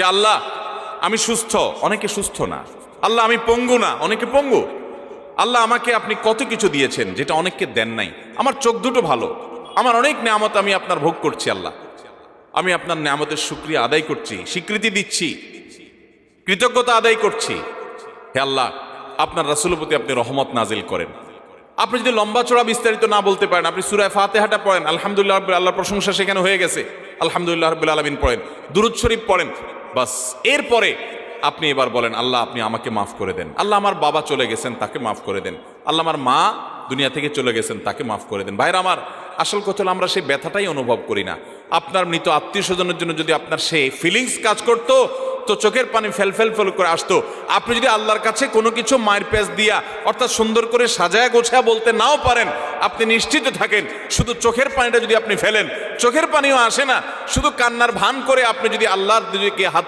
যে আল্লাহ আমি সুস্থ, অনেকে সুস্থ না। আল্লাহ আমি পঙ্গু না, অনেকে পঙ্গু। আল্লাহ আমাকে আপনি কত কিছু দিয়েছেন যেটা অনেককে দেন নাই। আমার চোখ দুটো ভালো, আমার অনেক নেয়ামত আমি আপনার ভোগ করছি। আল্লাহ আমি আপনার নেয়ামতের শুকরিয়া আদায় করছি, স্বীকৃতি দিচ্ছি, কৃতজ্ঞতা আদায় করছি। হে আল্লাহ, আপনার রাসূলের প্রতি আপনি রহমত নাজিল করেন। আপনি যদি লম্বা চড়া বিস্তারিত না বলতে পারেন, আপনি সূরা ফাতিহাটা পড়েন, আলহামদুলিল্লাহ রাব্বিল, আল্লাহর প্রশংসা সেখানে হয়ে গেছে, আলহামদুলিল্লাহ রাব্বিল আলামিন পড়েন, দুরূদ শরীফ পড়েন, বাস। এরপরে আপনি এবার বলেন আল্লাহ আপনি আমাকে মাফ করে দেন। আল্লাহ আমার বাবা চলে গেছেন, তাকে মাফ করে দেন। আল্লাহ আমার মা দুনিয়া থেকে চলে গেছেন, তাকে মাফ করে দেন। ভাইরা আমার, আসল কথা হলো আমরা সেই ব্যথাটাই অনুভব করি না। আপনার মৃত আত্মীয় স্বজনের জন্য যদি আপনার সেই ফিলিংস কাজ করতো তো চোখের পানি ফেল ফেল ফেল করে আসতো। আপনি যদি আল্লাহর কাছে কোনো কিছু মায়ের পেঁচ দিয়া অর্থাৎ সুন্দর করে সাজায়া গোছায়া বলতে নাও পারেন, আপনি নিশ্চিত থাকেন শুধু চোখের পানিটা যদি আপনি ফেলেন, চোখের পানিও আসে না, শুধু কান্নার ভান করে আপনি যদি আল্লাহর দিকে হাত